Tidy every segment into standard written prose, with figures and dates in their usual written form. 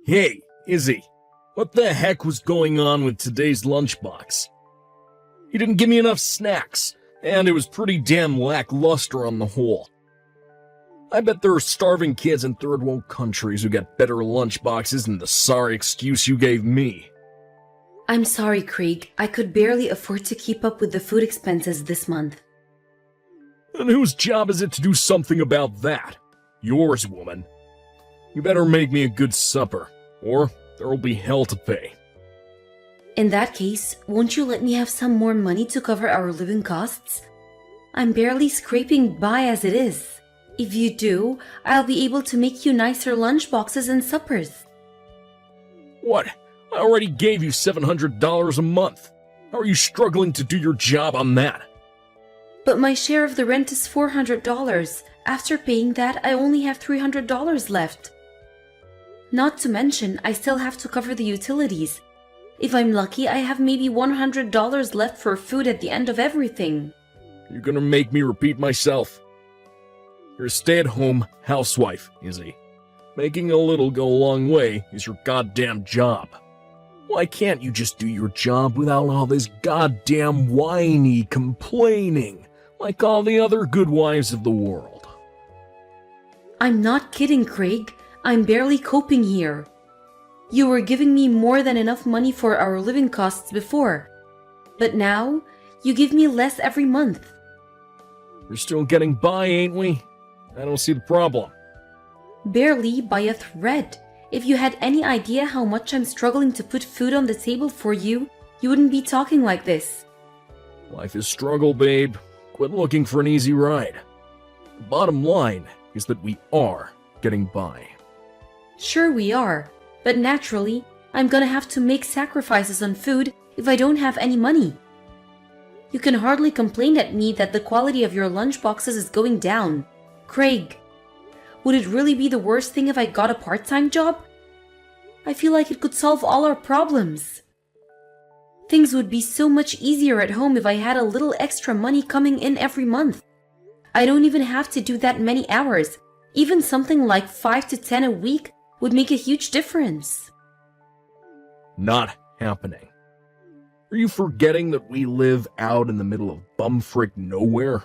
Hey, Izzy, what the heck was going on with today's lunchbox? He didn't give me enough snacks, and it was pretty damn lackluster on the whole. I bet there are starving kids in third world countries who get better lunchboxes than the sorry excuse you gave me. I'm sorry, Craig. I could barely afford to keep up with the food expenses this month. And whose job is it to do something about that? Yours, woman. You better make me a good supper, or there'll be hell to pay. In that case, won't you let me have some more money to cover our living costs? I'm barely scraping by as it is. If you do, I'll be able to make you nicer lunchboxes and suppers. What? I already gave you $700 a month. How are you struggling to do your job on that? But my share of the rent is $400. After paying that, I only have $300 left. Not to mention, I still have to cover the utilities. If I'm lucky, I have maybe $100 left for food at the end of everything. You're gonna make me repeat myself. You're a stay-at-home housewife, Izzy. Making a little go a long way is your goddamn job. Why can't you just do your job without all this goddamn whiny complaining, like all the other good wives of the world? I'm not kidding, Craig. I'm barely coping here. You were giving me more than enough money for our living costs before. But now, you give me less every month. We're still getting by, ain't we? I don't see the problem. Barely by a thread. If you had any idea how much I'm struggling to put food on the table for you, you wouldn't be talking like this. Life is struggle, babe. Quit looking for an easy ride. The bottom line is that we are getting by. Sure we are, but naturally, I'm gonna have to make sacrifices on food if I don't have any money. You can hardly complain at me that the quality of your lunchboxes is going down. Craig, would it really be the worst thing if I got a part-time job? I feel like it could solve all our problems. Things would be so much easier at home if I had a little extra money coming in every month. I don't even have to do that many hours. Even something like 5 to 10 a week would make a huge difference. Not happening. Are you forgetting that we live out in the middle of bumfrick nowhere?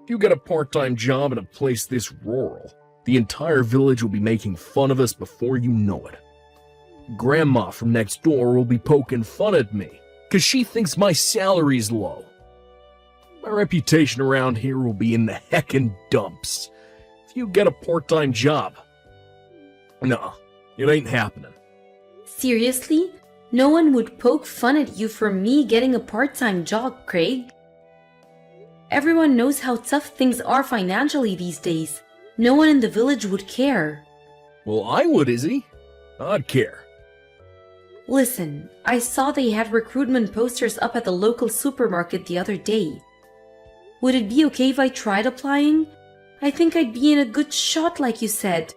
If you get a part-time job in a place this rural, the entire village will be making fun of us before you know it. Grandma from next door will be poking fun at me, 'cause she thinks my salary's low. My reputation around here will be in the heckin' dumps. If you get a part-time job, no, it ain't happening. Seriously? No one would poke fun at you for me getting a part-time job, Craig. Everyone knows how tough things are financially these days. No one in the village would care. Well, I would, Izzy. I'd care. Listen, I saw they had recruitment posters up at the local supermarket the other day. Would it be okay if I tried applying? I think I'd be in a good shot, like you said.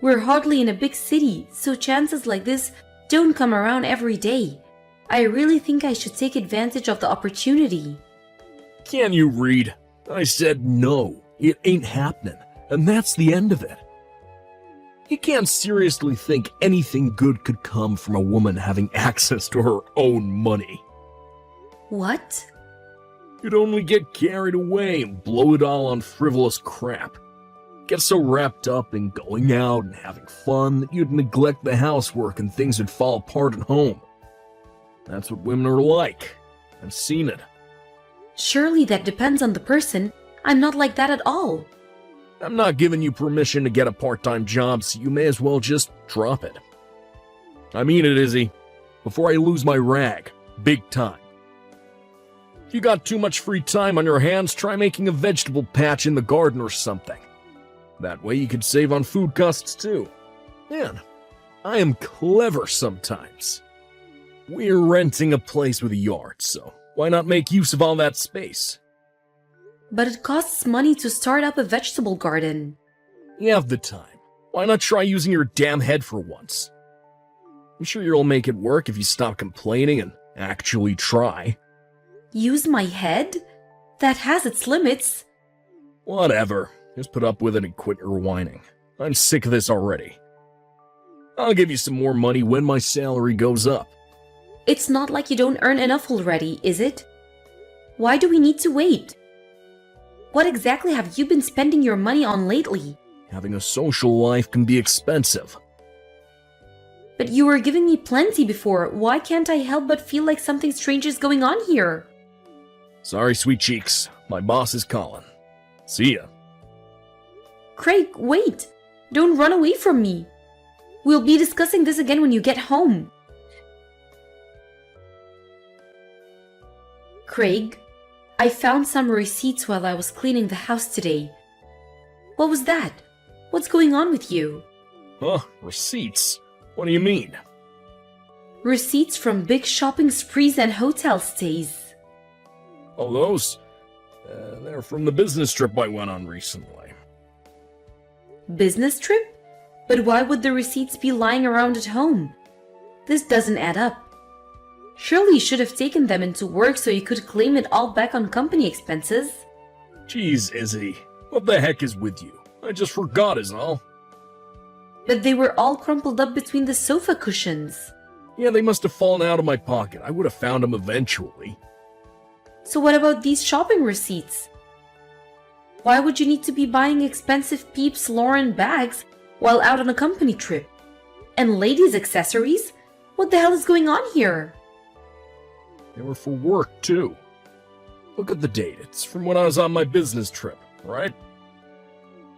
We're hardly in a big city, so chances like this don't come around every day. I really think I should take advantage of the opportunity. Can you read? I said no, it ain't happening, and that's the end of it. You can't seriously think anything good could come from a woman having access to her own money. What? You'd only get carried away and blow it all on frivolous crap. Get so wrapped up in going out and having fun that you'd neglect the housework and things would fall apart at home. That's what women are like. I've seen it. Surely that depends on the person. I'm not like that at all. I'm not giving you permission to get a part-time job, so you may as well just drop it. I mean it, Izzy. Before I lose my rag. Big time. If you got too much free time on your hands, try making a vegetable patch in the garden or something. That way you could save on food costs too. Man, I am clever sometimes. We're renting a place with a yard, so why not make use of all that space? But it costs money to start up a vegetable garden. You have the time. Why not try using your damn head for once? I'm sure you'll make it work if you stop complaining and actually try. Use my head? That has its limits. Whatever. Just put up with it and quit your whining. I'm sick of this already. I'll give you some more money when my salary goes up. It's not like you don't earn enough already, is it? Why do we need to wait? What exactly have you been spending your money on lately? Having a social life can be expensive. But you were giving me plenty before. Why can't I help but feel like something strange is going on here? Sorry, sweet cheeks. My boss is calling. See ya. Craig, wait! Don't run away from me. We'll be discussing this again when you get home. Craig, I found some receipts while I was cleaning the house today. What was that? What's going on with you? Huh? Receipts? What do you mean? Receipts from big shopping sprees and hotel stays. Oh, those? They're from the business trip I went on recently. Business trip? But why would the receipts be lying around at home? This doesn't add up. Surely you should have taken them into work so you could claim it all back on company expenses. Jeez, Izzy. What the heck is with you? I just forgot is all. But they were all crumpled up between the sofa cushions. Yeah, they must have fallen out of my pocket. I would have found them eventually. So what about these shopping receipts? Why would you need to be buying expensive Peeps Lauren bags while out on a company trip? And ladies' accessories? What the hell is going on here? They were for work, too. Look at the date. It's from when I was on my business trip, right?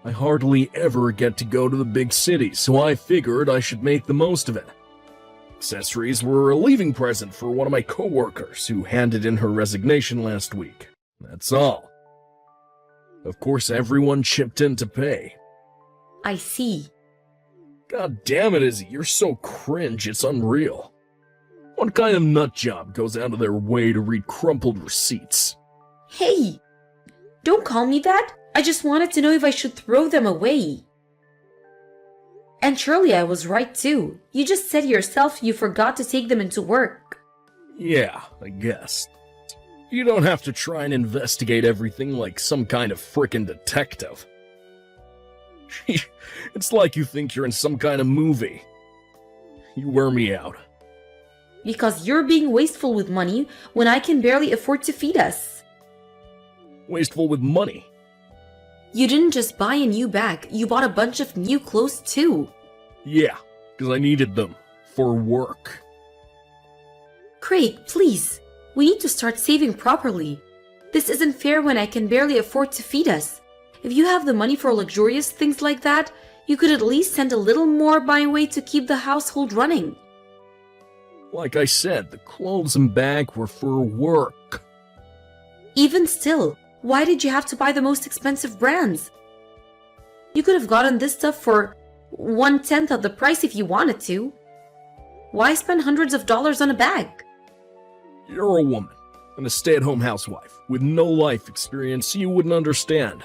I hardly ever get to go to the big cities, so I figured I should make the most of it. Accessories were a leaving present for one of my coworkers who handed in her resignation last week. That's all. Of course, everyone chipped in to pay. I see. God damn it, Izzy, you're so cringe, it's unreal. What kind of nutjob goes out of their way to read crumpled receipts? Hey! Don't call me that! I just wanted to know if I should throw them away. And surely I was right too. You just said yourself you forgot to take them into work. Yeah, I guess. You don't have to try and investigate everything like some kind of frickin' detective. It's like you think you're in some kind of movie. You wear me out. Because you're being wasteful with money when I can barely afford to feed us. Wasteful with money? You didn't just buy a new bag, you bought a bunch of new clothes too. Yeah, because I needed them. For work. Craig, please. We need to start saving properly. This isn't fair when I can barely afford to feed us. If you have the money for luxurious things like that, you could at least send a little more my way to keep the household running. Like I said, the clothes and bag were for work. Even still, why did you have to buy the most expensive brands? You could have gotten this stuff for 1/10 of the price if you wanted to. Why spend hundreds of dollars on a bag? You're a woman, and a stay-at-home housewife, with no life experience, so you wouldn't understand.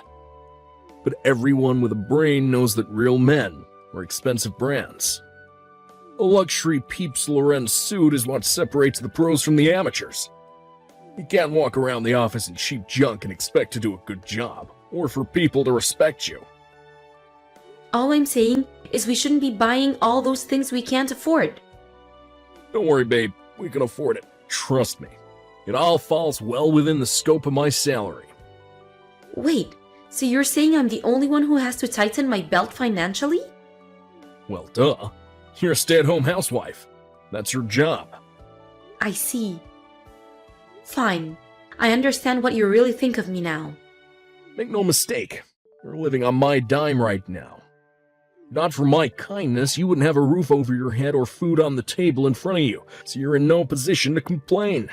But everyone with a brain knows that real men are expensive brands. A luxury Peeps Lauren suit is what separates the pros from the amateurs. You can't walk around the office in cheap junk and expect to do a good job, or for people to respect you. All I'm saying is we shouldn't be buying all those things we can't afford. Don't worry, babe. We can afford it. Trust me. It all falls well within the scope of my salary. Wait, so you're saying I'm the only one who has to tighten my belt financially? Well, duh. You're a stay-at-home housewife. That's your job. I see. Fine. I understand what you really think of me now. Make no mistake. You're living on my dime right now. Not for my kindness, you wouldn't have a roof over your head or food on the table in front of you, so you're in no position to complain.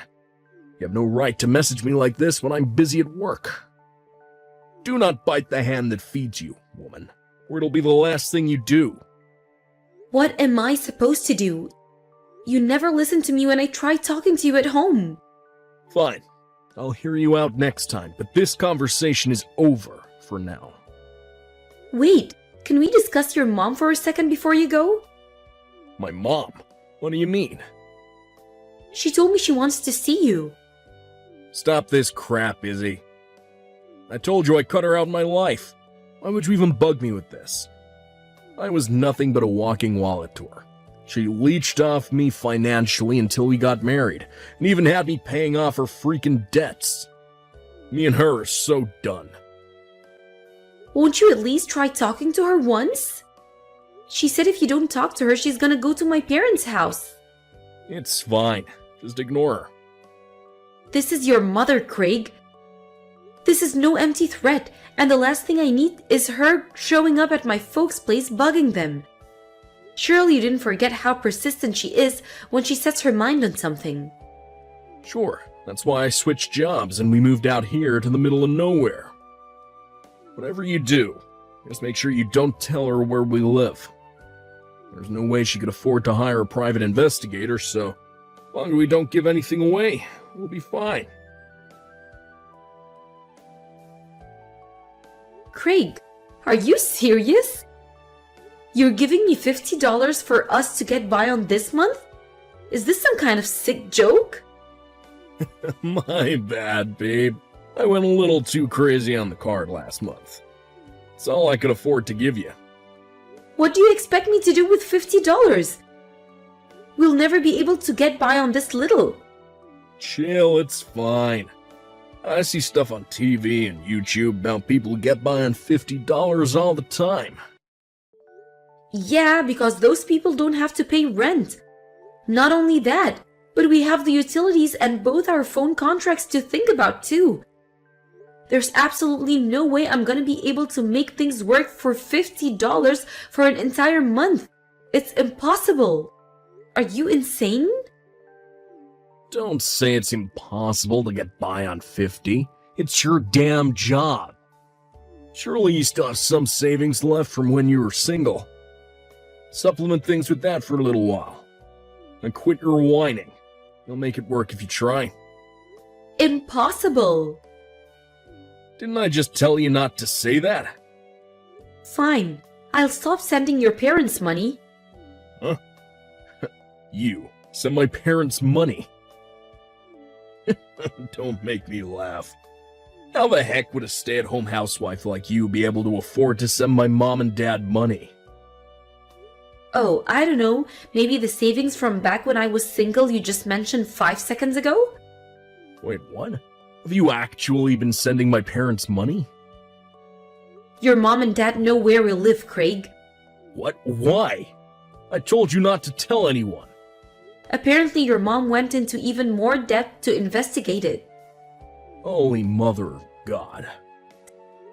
You have no right to message me like this when I'm busy at work. Do not bite the hand that feeds you, woman, or it'll be the last thing you do. What am I supposed to do? You never listen to me when I try talking to you at home. Fine. I'll hear you out next time, but this conversation is over for now. Wait, can we discuss your mom for a second before you go? My mom? What do you mean? She told me she wants to see you. Stop this crap, Izzy. I told you I cut her out of my life. Why would you even bug me with this? I was nothing but a walking wallet to her. She leeched off me financially until we got married, and even had me paying off her freaking debts. Me and her are so done. Won't you at least try talking to her once? She said if you don't talk to her, she's gonna go to my parents' house. It's fine. Just ignore her. This is your mother, Craig. This is no empty threat, and the last thing I need is her showing up at my folks' place bugging them. Surely you didn't forget how persistent she is when she sets her mind on something. Sure, that's why I switched jobs and we moved out here to the middle of nowhere. Whatever you do, just make sure you don't tell her where we live. There's no way she could afford to hire a private investigator, so as long as we don't give anything away, we'll be fine. Craig, are you serious? You're giving me $50 for us to get by on this month? Is this some kind of sick joke? My bad, babe. I went a little too crazy on the card last month. It's all I could afford to give you. What do you expect me to do with $50? We'll never be able to get by on this little. Chill, it's fine. I see stuff on TV and YouTube about people who get by on $50 all the time. Yeah, because those people don't have to pay rent. Not only that, but we have the utilities and both our phone contracts to think about too. There's absolutely no way I'm gonna be able to make things work for $50 for an entire month. It's impossible. Are you insane? Don't say it's impossible to get by on 50. It's your damn job. Surely you still have some savings left from when you were single. Supplement things with that for a little while. And quit your whining. You'll make it work if you try. Impossible. Didn't I just tell you not to say that? Fine. I'll stop sending your parents money. Huh? You send my parents money. Don't make me laugh. How the heck would a stay-at-home housewife like you be able to afford to send my mom and dad money? Oh, I don't know. Maybe the savings from back when I was single you just mentioned 5 seconds ago? Wait, what? Have you actually been sending my parents money? Your mom and dad know where we live, Craig. What? Why? I told you not to tell anyone. Apparently your mom went into even more debt to investigate it. Holy mother of God.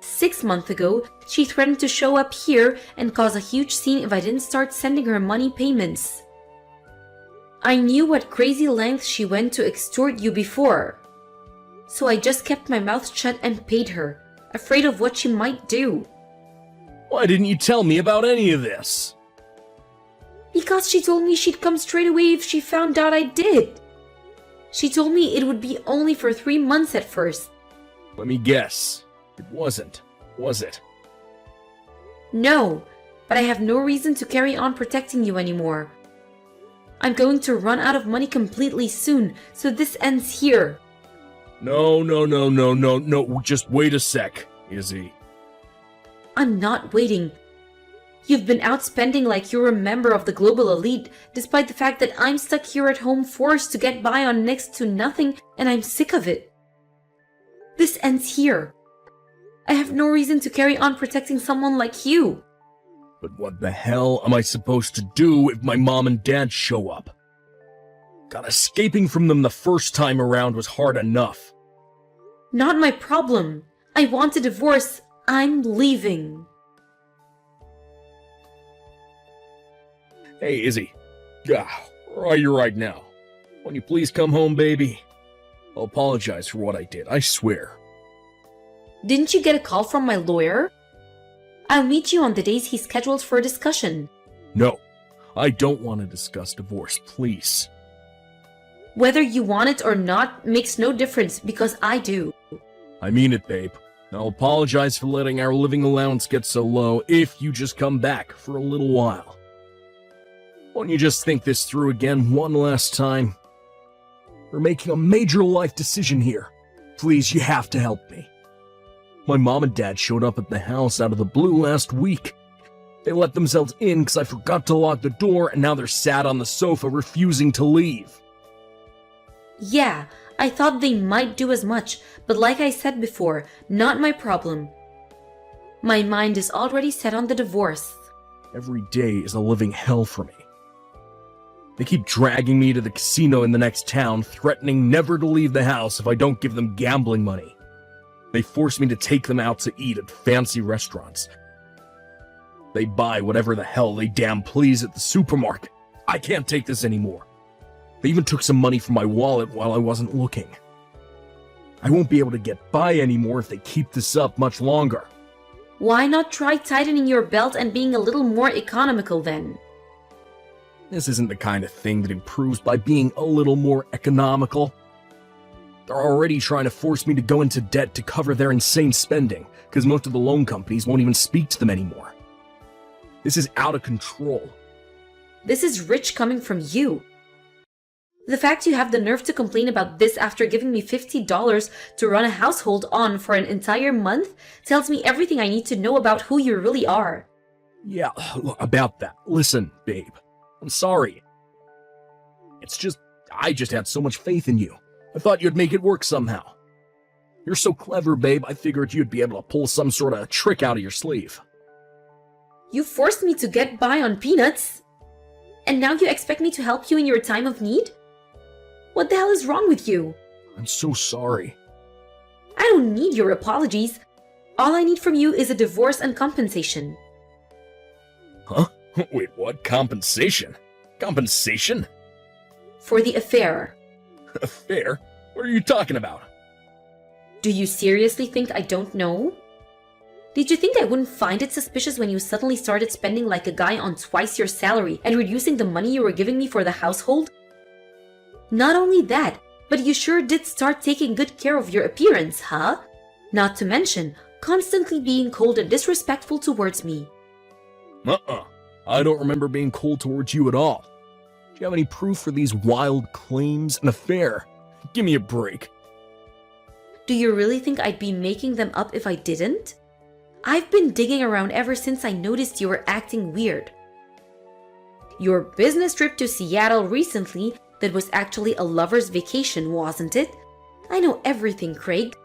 6 months ago, she threatened to show up here and cause a huge scene if I didn't start sending her money payments. I knew what crazy lengths she went to extort you before. So I just kept my mouth shut and paid her, afraid of what she might do. Why didn't you tell me about any of this? Because she told me she'd come straight away if she found out I did. She told me it would be only for 3 months at first. Let me guess. It wasn't, was it? No, but I have no reason to carry on protecting you anymore. I'm going to run out of money completely soon, so this ends here. No, just wait a sec, Izzy. I'm not waiting. You've been out spending like you're a member of the global elite, despite the fact that I'm stuck here at home forced to get by on next to nothing, and I'm sick of it. This ends here. I have no reason to carry on protecting someone like you. But what the hell am I supposed to do if my mom and dad show up? God, escaping from them the first time around was hard enough. Not my problem. I want a divorce. I'm leaving. Hey, Izzy. Where are you right now? Won't you please come home, baby? I'll apologize for what I did, I swear. Didn't you get a call from my lawyer? I'll meet you on the days he's scheduled for a discussion. No, I don't want to discuss divorce, please. Whether you want it or not makes no difference because I do. I mean it, babe. I'll apologize for letting our living allowance get so low if you just come back for a little while. Won't you just think this through again one last time? We're making a major life decision here. Please, you have to help me. My mom and dad showed up at the house out of the blue last week. They let themselves in because I forgot to lock the door, and now they're sat on the sofa refusing to leave. Yeah, I thought they might do as much, but like I said before, not my problem. My mind is already set on the divorce. Every day is a living hell for me. They keep dragging me to the casino in the next town, threatening never to leave the house if I don't give them gambling money. They force me to take them out to eat at fancy restaurants. They buy whatever the hell they damn please at the supermarket. I can't take this anymore. They even took some money from my wallet while I wasn't looking. I won't be able to get by anymore if they keep this up much longer. Why not try tightening your belt and being a little more economical then? This isn't the kind of thing that improves by being a little more economical. They're already trying to force me to go into debt to cover their insane spending, because most of the loan companies won't even speak to them anymore. This is out of control. This is rich coming from you. The fact you have the nerve to complain about this after giving me $50 to run a household on for an entire month tells me everything I need to know about who you really are. Yeah, about that. Listen, babe. I'm sorry. I just had so much faith in you. I thought you'd make it work somehow. You're so clever, babe, I figured you'd be able to pull some sort of trick out of your sleeve. You forced me to get by on peanuts. And now you expect me to help you in your time of need? What the hell is wrong with you? I'm so sorry. I don't need your apologies. All I need from you is a divorce and compensation. Huh? Wait, what? Compensation? Compensation? For the affair. Affair? What are you talking about? Do you seriously think I don't know? Did you think I wouldn't find it suspicious when you suddenly started spending like a guy on twice your salary and reducing the money you were giving me for the household? Not only that, but you sure did start taking good care of your appearance, huh? Not to mention, constantly being cold and disrespectful towards me. I don't remember being cold towards you at all. Do you have any proof for these wild claims? An affair? Give me a break. Do you really think I'd be making them up if I didn't? I've been digging around ever since I noticed you were acting weird. Your business trip to Seattle recently, that was actually a lover's vacation, wasn't it? I know everything, Craig.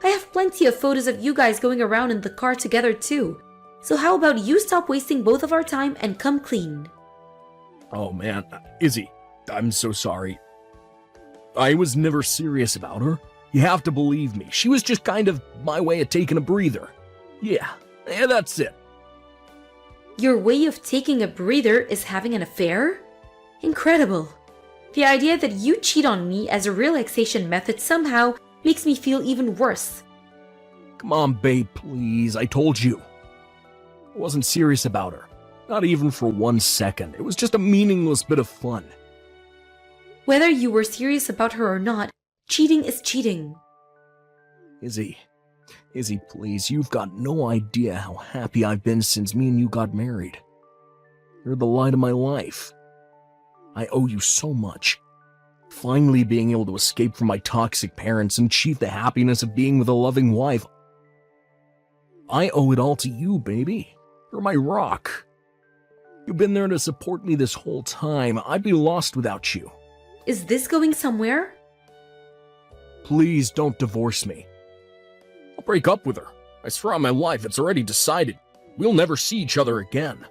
I have plenty of photos of you guys going around in the car together too. So how about you stop wasting both of our time and come clean? Oh man, Izzy, I'm so sorry. I was never serious about her. You have to believe me. She was just kind of my way of taking a breather. Yeah, that's it. Your way of taking a breather is having an affair? Incredible. The idea that you cheat on me as a relaxation method somehow makes me feel even worse. Come on, babe, please. I told you. I wasn't serious about her. Not even for 1 second. It was just a meaningless bit of fun. Whether you were serious about her or not, cheating is cheating. Izzy, please, you've got no idea how happy I've been since me and you got married. You're the light of my life. I owe you so much. Finally being able to escape from my toxic parents and achieve the happiness of being with a loving wife. I owe it all to you, baby. You're my rock. You've been there to support me this whole time. I'd be lost without you. Is this going somewhere? Please don't divorce me. I'll break up with her. I swear on my life, it's already decided. We'll never see each other again.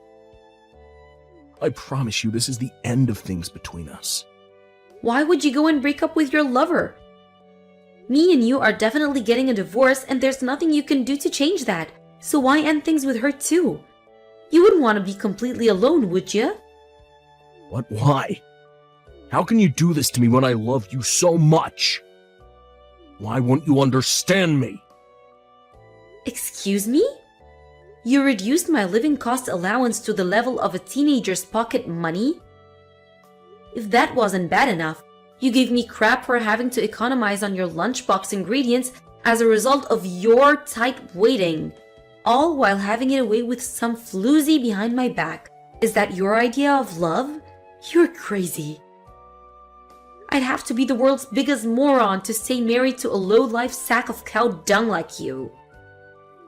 I promise you this is the end of things between us. Why would you go and break up with your lover? Me and you are definitely getting a divorce and there's nothing you can do to change that. So why end things with her too? You wouldn't want to be completely alone, would you? What? Why? How can you do this to me when I love you so much? Why won't you understand me? Excuse me? You reduced my living cost allowance to the level of a teenager's pocket money? If that wasn't bad enough, you gave me crap for having to economize on your lunchbox ingredients as a result of your tight waiting, all while having it away with some floozy behind my back. Is that your idea of love? You're crazy. I'd have to be the world's biggest moron to stay married to a low-life sack of cow dung like you.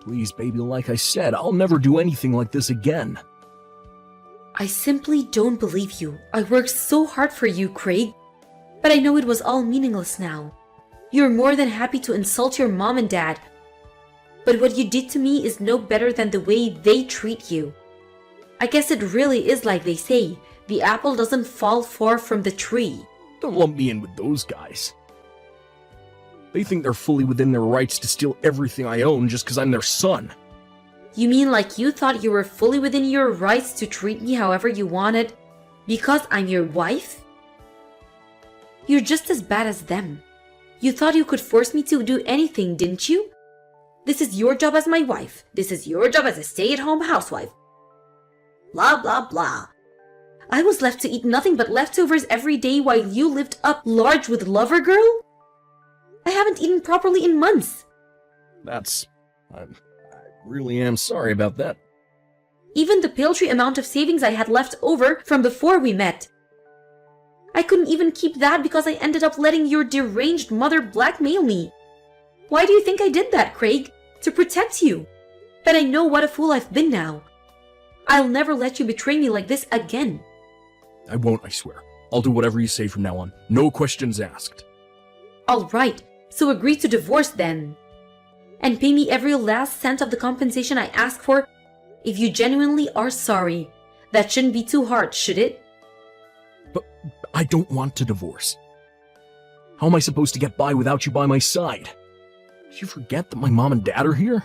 Please, baby, like I said, I'll never do anything like this again. I simply don't believe you. I worked so hard for you, Craig. But I know it was all meaningless now. You're more than happy to insult your mom and dad. But what you did to me is no better than the way they treat you. I guess it really is like they say, the apple doesn't fall far from the tree. Don't lump me in with those guys. They think they're fully within their rights to steal everything I own just because I'm their son. You mean like you thought you were fully within your rights to treat me however you wanted because I'm your wife? You're just as bad as them. You thought you could force me to do anything, didn't you? This is your job as my wife. This is your job as a stay-at-home housewife. Blah, blah, blah. I was left to eat nothing but leftovers every day while you lived up large with Lover Girl? I haven't eaten properly in months. I really am sorry about that. Even the paltry amount of savings I had left over from before we met. I couldn't even keep that because I ended up letting your deranged mother blackmail me. Why do you think I did that, Craig? To protect you. But I know what a fool I've been now. I'll never let you betray me like this again. I won't, I swear. I'll do whatever you say from now on. No questions asked. All right, so agree to divorce then. And pay me every last cent of the compensation I ask for if you genuinely are sorry. That shouldn't be too hard, should it? But I don't want to divorce. How am I supposed to get by without you by my side? Did you forget that my mom and dad are here?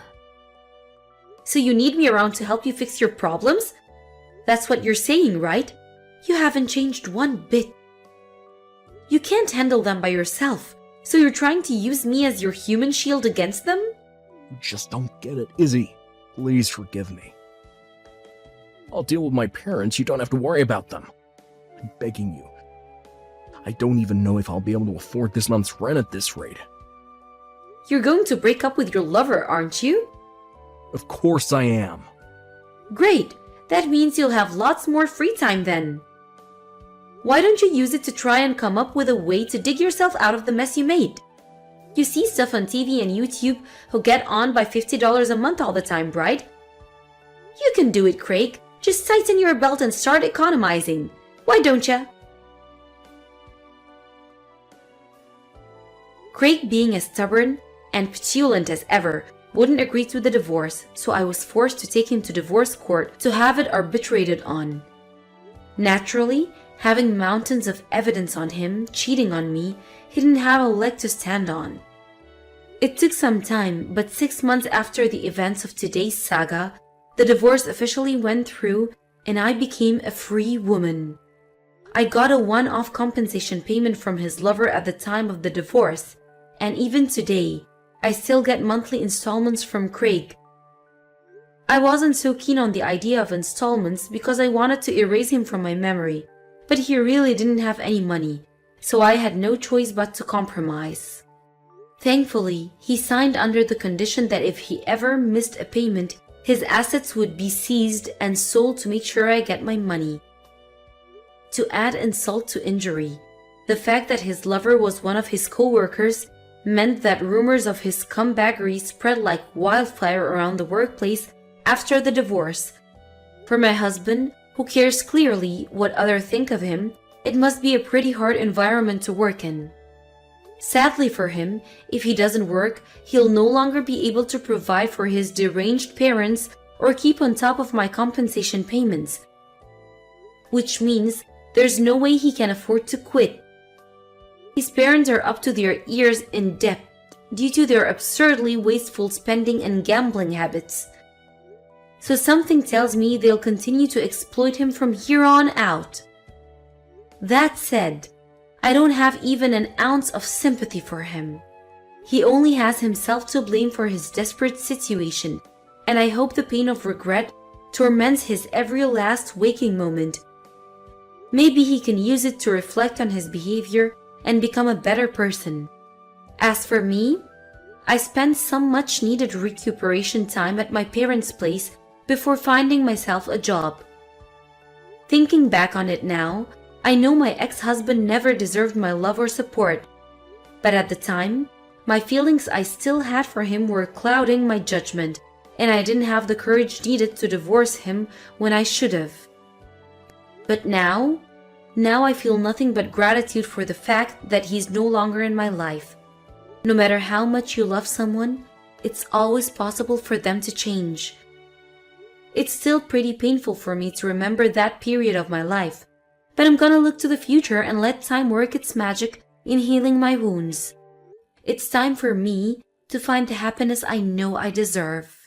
So you need me around to help you fix your problems? That's what you're saying, right? You haven't changed one bit. You can't handle them by yourself, so you're trying to use me as your human shield against them? You just don't get it, Izzy. Please forgive me. I'll deal with my parents. You don't have to worry about them. I'm begging you. I don't even know if I'll be able to afford this month's rent at this rate. You're going to break up with your lover, aren't you? Of course I am. Great! That means you'll have lots more free time then. Why don't you use it to try and come up with a way to dig yourself out of the mess you made? You see stuff on TV and YouTube who get on by $50 a month all the time, right? You can do it, Craig. Just tighten your belt and start economizing. Why don't ya? Craig, being as stubborn and petulant as ever, wouldn't agree to the divorce, so I was forced to take him to divorce court to have it arbitrated on. Naturally, having mountains of evidence on him cheating on me, he didn't have a leg to stand on. It took some time, but 6 months after the events of today's saga, the divorce officially went through and I became a free woman. I got a one-off compensation payment from his lover at the time of the divorce, and even today, I still get monthly installments from Craig. I wasn't so keen on the idea of installments because I wanted to erase him from my memory, but he really didn't have any money, so I had no choice but to compromise. Thankfully, he signed under the condition that if he ever missed a payment, his assets would be seized and sold to make sure I get my money. To add insult to injury, the fact that his lover was one of his co-workers meant that rumors of his scumbaggery spread like wildfire around the workplace after the divorce. For my husband, who cares clearly what others think of him, it must be a pretty hard environment to work in. Sadly for him, if he doesn't work, he'll no longer be able to provide for his deranged parents or keep on top of my compensation payments, which means there's no way he can afford to quit. His parents are up to their ears in debt due to their absurdly wasteful spending and gambling habits. So something tells me they'll continue to exploit him from here on out. That said, I don't have even an ounce of sympathy for him. He only has himself to blame for his desperate situation, and I hope the pain of regret torments his every last waking moment. Maybe he can use it to reflect on his behavior and become a better person. As for me, I spent some much-needed recuperation time at my parents' place before finding myself a job. Thinking back on it now, I know my ex-husband never deserved my love or support, but at the time, my feelings I still had for him were clouding my judgment, and I didn't have the courage needed to divorce him when I should have. But now I feel nothing but gratitude for the fact that he's no longer in my life. No matter how much you love someone, it's always possible for them to change. It's still pretty painful for me to remember that period of my life, but I'm gonna look to the future and let time work its magic in healing my wounds. It's time for me to find the happiness I know I deserve.